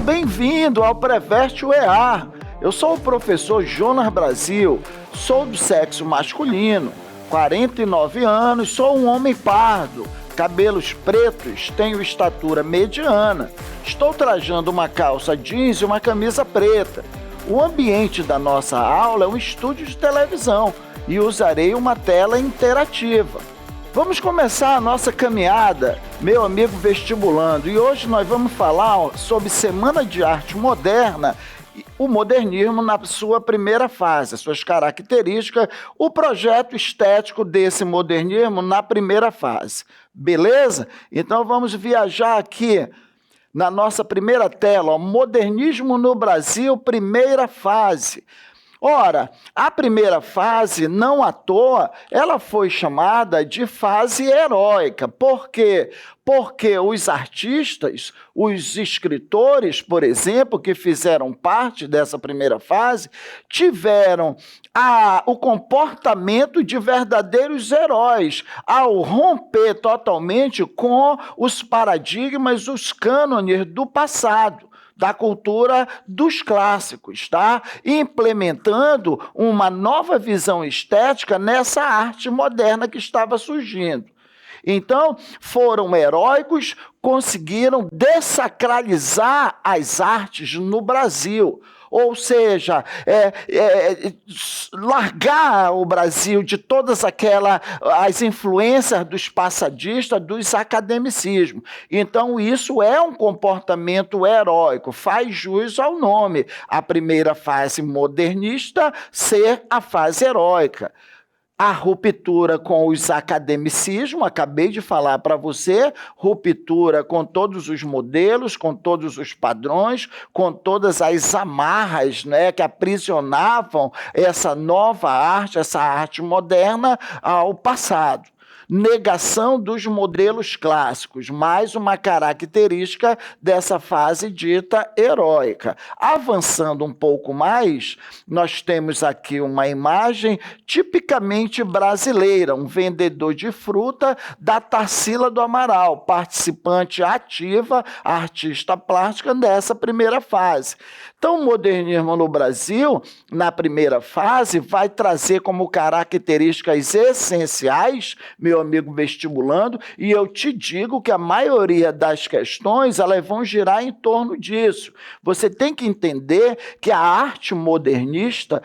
bem-vindo ao Preveste UEA. Eu sou o professor Jonas Brasil, sou do sexo masculino, 49 anos, sou um homem pardo, cabelos pretos, tenho estatura mediana, estou trajando uma calça jeans e uma camisa preta. O ambiente da nossa aula é um estúdio de televisão e usarei uma tela interativa. Vamos começar a nossa caminhada, meu amigo vestibulando, e hoje nós vamos falar sobre Semana de Arte Moderna, o modernismo na sua primeira fase, suas características, o projeto estético desse modernismo na primeira fase. Beleza? Então vamos viajar aqui na nossa primeira tela, modernismo no Brasil, primeira fase. Ora, a primeira fase, não à toa, ela foi chamada de fase heróica. Por quê? Porque os artistas, os escritores, por exemplo, que fizeram parte dessa primeira fase, tiveram o comportamento de verdadeiros heróis, ao romper totalmente com os paradigmas, os cânones do passado, da cultura dos clássicos, tá? Implementando uma nova visão estética nessa arte moderna que estava surgindo. Então, foram heróicos, conseguiram dessacralizar as artes no Brasil. Ou seja, largar o Brasil de todas as influências dos passadistas, dos academicismos. Então, isso é um comportamento heróico, faz jus ao nome. A primeira fase modernista ser a fase heróica. A ruptura com os academicismos, acabei de falar para você, ruptura com todos os modelos, com todos os padrões, com todas as amarras, né, que aprisionavam essa nova arte, essa arte moderna ao passado. Negação dos modelos clássicos, mais uma característica dessa fase dita heróica. Avançando um pouco mais, nós temos aqui uma imagem tipicamente brasileira, um vendedor de fruta da Tarsila do Amaral, participante ativa, artista plástica dessa primeira fase. Então, o modernismo no Brasil, na primeira fase, vai trazer como características essenciais, meu amigo vestibulando, e eu te digo que a maioria das questões elas vão girar em torno disso. Você tem que entender que a arte modernista,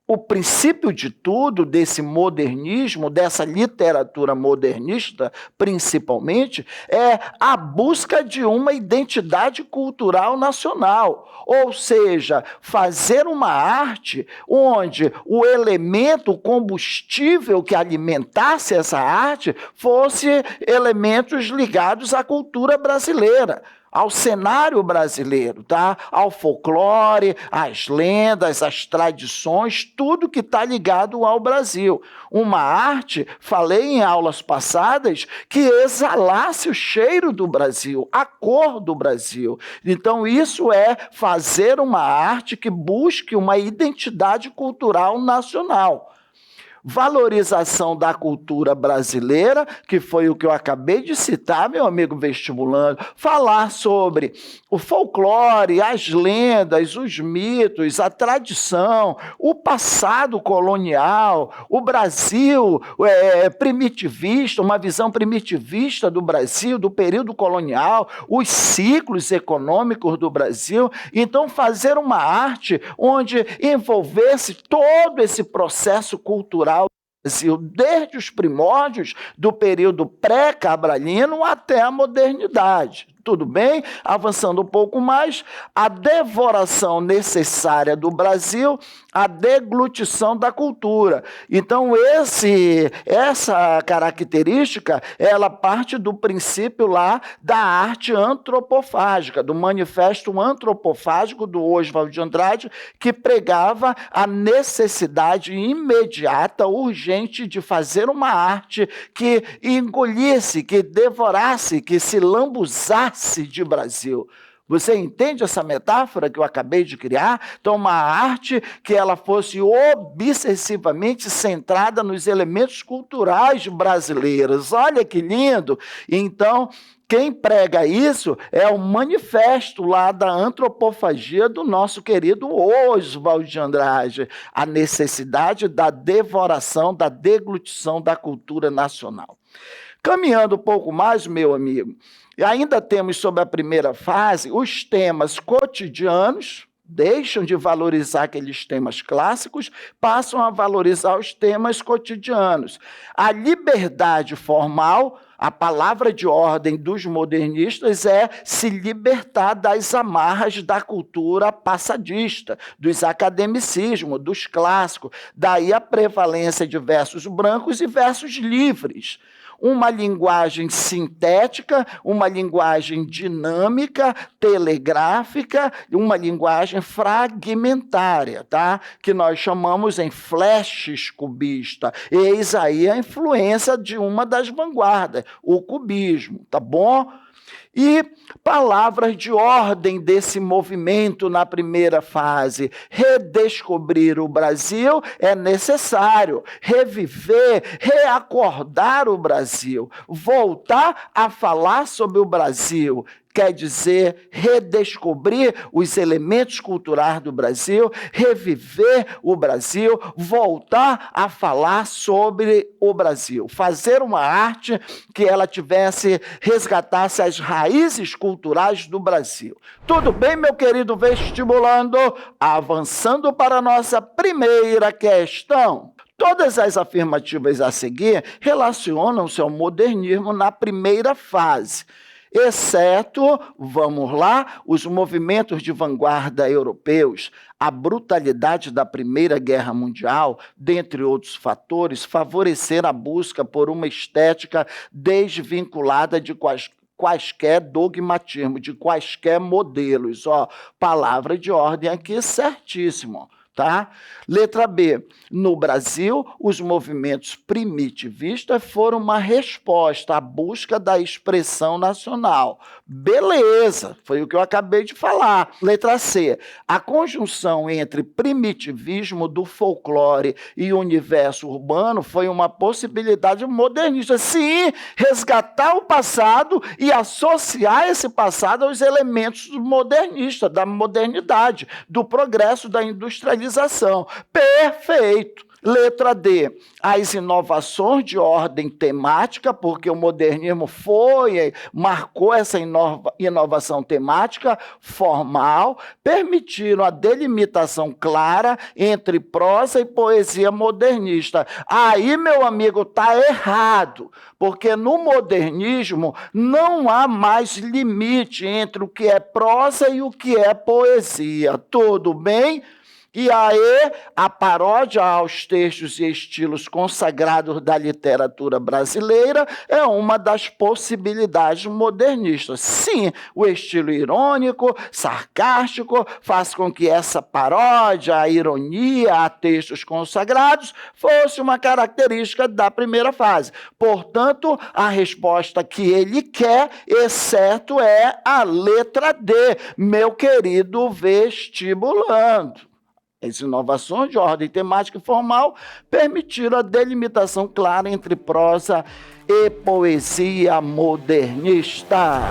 o princípio de tudo desse modernismo, dessa literatura modernista, principalmente, é a busca de uma identidade cultural nacional. Ou seja, fazer uma arte onde o elemento, o combustível que alimentasse essa arte, fosse elementos ligados à cultura brasileira, ao cenário brasileiro, tá? Ao folclore, às lendas, às tradições, tudo que está ligado ao Brasil. Uma arte, falei em aulas passadas, que exalasse o cheiro do Brasil, a cor do Brasil. Então, isso é fazer uma arte que busque uma identidade cultural nacional. Valorização da cultura brasileira, que foi o que eu acabei de citar, meu amigo vestibulando, falar sobre o folclore, as lendas, os mitos, a tradição, o passado colonial, o Brasil primitivista, uma visão primitivista do Brasil, do período colonial, os ciclos econômicos do Brasil. Então, fazer uma arte onde envolvesse todo esse processo cultural Brasil, desde os primórdios do período pré-cabralino até a modernidade. Tudo bem? Avançando um pouco mais, a devoração necessária do Brasil, a deglutição da cultura. Então, essa característica, ela parte do princípio lá da arte antropofágica, do manifesto antropofágico do Oswald de Andrade, que pregava a necessidade imediata, urgente, de fazer uma arte que engolisse, que devorasse, que se lambuzasse de Brasil. Você entende essa metáfora que eu acabei de criar? Então, uma arte que ela fosse obsessivamente centrada nos elementos culturais brasileiros. Olha que lindo! Então, quem prega isso é o manifesto lá da antropofagia do nosso querido Oswald de Andrade, a necessidade da devoração, da deglutição da cultura nacional. Caminhando um pouco mais, meu amigo, e ainda temos sobre a primeira fase os temas cotidianos, deixam de valorizar aqueles temas clássicos, passam a valorizar os temas cotidianos. A liberdade formal, a palavra de ordem dos modernistas é se libertar das amarras da cultura passadista, dos academicismos, dos clássicos. Daí a prevalência de versos brancos e versos livres. Uma linguagem sintética, uma linguagem dinâmica, telegráfica, uma linguagem fragmentária, tá? Que nós chamamos em flashes cubista. Eis aí a influência de uma das vanguardas, o cubismo, tá bom? E palavras de ordem desse movimento na primeira fase. Redescobrir o Brasil é necessário. Reviver, reacordar o Brasil. Voltar a falar sobre o Brasil. Quer dizer, redescobrir os elementos culturais do Brasil, reviver o Brasil, voltar a falar sobre o Brasil. Fazer uma arte que ela resgatasse as raízes culturais do Brasil. Tudo bem, meu querido vestibulando? Avançando para a nossa primeira questão. Todas as afirmativas a seguir relacionam-se ao modernismo na primeira fase, exceto, vamos lá, os movimentos de vanguarda europeus, a brutalidade da Primeira Guerra Mundial, dentre outros fatores, favoreceram a busca por uma estética desvinculada de quaisquer dogmatismo, de quaisquer modelos. Palavra de ordem aqui certíssimo. Tá? Letra B. No Brasil, os movimentos primitivistas foram uma resposta à busca da expressão nacional. Beleza, foi o que eu acabei de falar. Letra C. A conjunção entre primitivismo do folclore e o universo urbano foi uma possibilidade modernista. Sim, resgatar o passado e associar esse passado aos elementos modernistas, da modernidade, do progresso, da industrialização. Perfeito! Letra D, as inovações de ordem temática, porque o modernismo marcou essa inovação temática formal, permitiram a delimitação clara entre prosa e poesia modernista. Aí, meu amigo, está errado, porque no modernismo não há mais limite entre o que é prosa e o que é poesia. Tudo bem? E aí, a paródia aos textos e estilos consagrados da literatura brasileira é uma das possibilidades modernistas. Sim, o estilo irônico, sarcástico, faz com que essa paródia, a ironia a textos consagrados, fosse uma característica da primeira fase. Portanto, a resposta que ele quer, exceto, é a letra D, meu querido vestibulando. As inovações de ordem temática e formal permitiram a delimitação clara entre prosa e poesia modernista.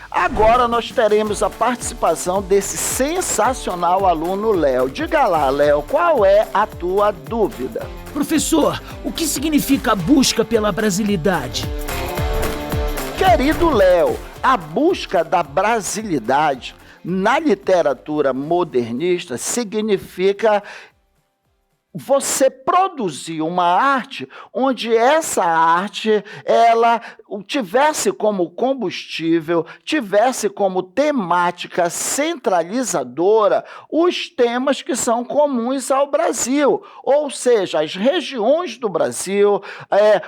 Agora nós teremos a participação desse sensacional aluno Léo. Diga lá, Léo, qual é a tua dúvida? Professor, o que significa a busca pela brasilidade? Querido Léo, a busca da brasilidade na literatura modernista significa você produzir uma arte onde essa arte ela tivesse como combustível, tivesse como temática centralizadora os temas que são comuns ao Brasil, ou seja, as regiões do Brasil,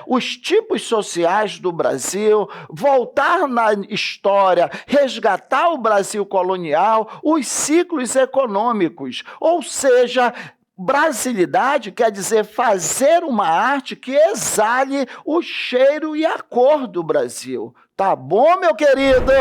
os tipos sociais do Brasil, voltar na história, resgatar o Brasil colonial, os ciclos econômicos, ou seja, Brasilidade quer dizer fazer uma arte que exale o cheiro e a cor do Brasil. Tá bom, meu querido?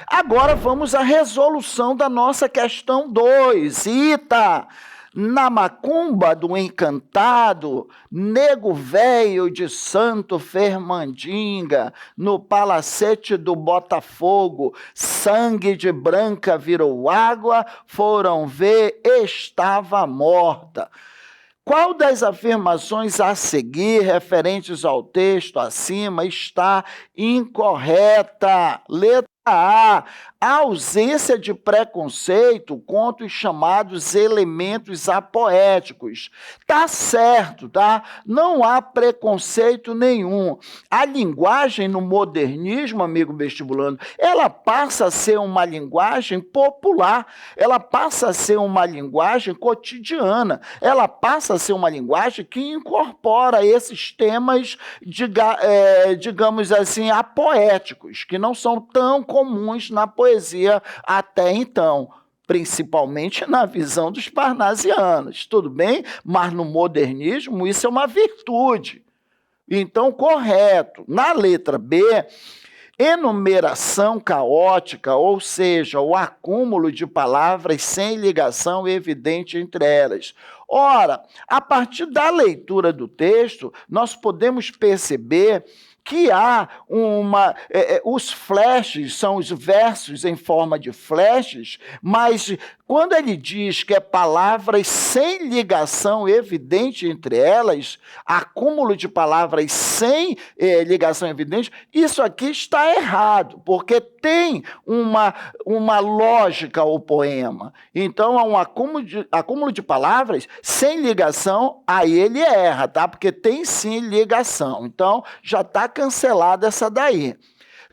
Agora vamos à resolução da nossa questão 2. Ita, na macumba do encantado, nego véio de Santo Fernandinga, no palacete do Botafogo, sangue de branca virou água, foram ver, estava morta. Qual das afirmações a seguir, referentes ao texto acima, está incorreta? Letra A. A ausência de preconceito contra os chamados elementos apoéticos. Tá certo, tá? Não há preconceito nenhum. A linguagem no modernismo, amigo vestibulando, ela passa a ser uma linguagem popular, ela passa a ser uma linguagem cotidiana, ela passa a ser uma linguagem que incorpora esses temas, digamos assim, apoéticos, que não são tão comuns na poesia até então, principalmente na visão dos parnasianos, tudo bem? Mas no modernismo isso é uma virtude. Então, correto. Na letra B, enumeração caótica, ou seja, o acúmulo de palavras sem ligação evidente entre elas. Ora, a partir da leitura do texto, nós podemos perceber que há os flashes, são os versos em forma de flashes, mas quando ele diz que é palavras sem ligação evidente entre elas, acúmulo de palavras sem ligação evidente, isso aqui está errado, porque tem uma lógica ao poema. Então, há um acúmulo de palavras sem ligação, aí ele erra, tá? Porque tem sim ligação. Então, já está cancelada essa daí.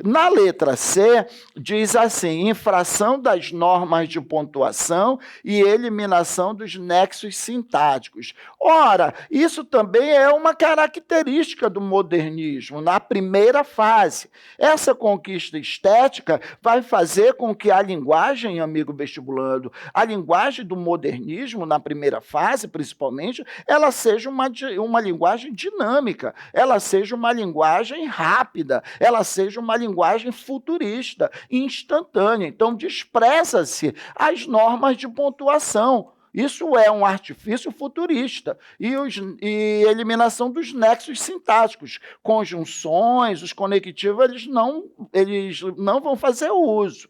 Na letra C, diz assim, infração das normas de pontuação e eliminação dos nexos sintáticos. Ora, isso também é uma característica do modernismo, na primeira fase. Essa conquista estética vai fazer com que a linguagem, amigo vestibulando, a linguagem do modernismo, na primeira fase, principalmente, ela seja uma linguagem dinâmica, ela seja uma linguagem rápida, ela seja uma linguagem futurista, instantânea. Então, despreza-se as normas de pontuação. Isso é um artifício futurista. E eliminação dos nexos sintáticos. Conjunções, os conectivos, eles não vão fazer uso.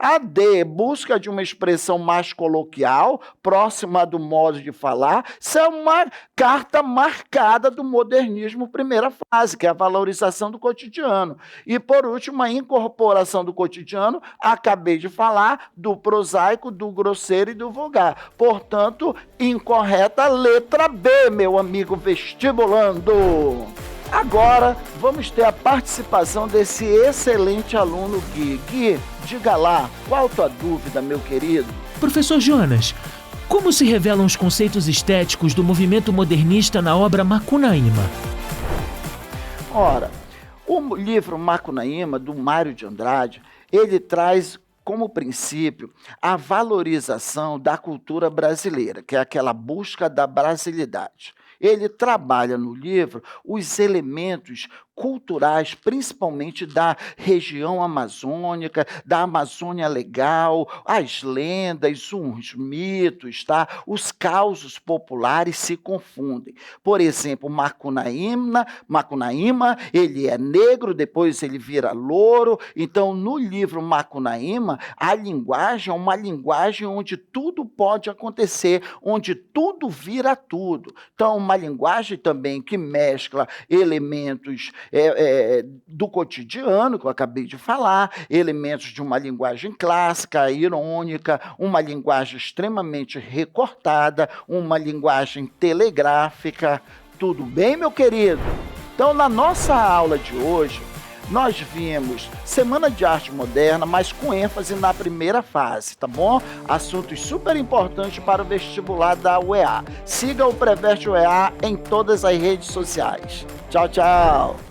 A D, busca de uma expressão mais coloquial, próxima do modo de falar, isso é uma carta marcada do modernismo primeira fase, que é a valorização do cotidiano. E, por último, a incorporação do cotidiano, acabei de falar, do prosaico, do grosseiro e do vulgar. Portanto, incorreta a letra B, meu amigo vestibulando. Agora, vamos ter a participação desse excelente aluno Gui. Gui, diga lá, qual a tua dúvida, meu querido? Professor Jonas, como se revelam os conceitos estéticos do movimento modernista na obra Macunaíma? Ora, o livro Macunaíma, do Mário de Andrade, ele traz como princípio a valorização da cultura brasileira, que é aquela busca da brasilidade. Ele trabalha no livro os elementos culturais, principalmente da região amazônica, da Amazônia Legal, as lendas, os mitos, tá? Os causos populares se confundem. Por exemplo, Macunaíma, ele é negro, depois ele vira louro. Então, no livro Macunaíma, a linguagem é uma linguagem onde tudo pode acontecer, onde tudo vira tudo. Então, uma linguagem também que mescla elementos do cotidiano, que eu acabei de falar, elementos de uma linguagem clássica, irônica, uma linguagem extremamente recortada, uma linguagem telegráfica. Tudo bem, meu querido? Então, na nossa aula de hoje, nós vimos Semana de Arte Moderna, mas com ênfase na primeira fase, tá bom? Assuntos super importantes para o vestibular da UEA. Siga o Preveste UEA em todas as redes sociais. Tchau, tchau!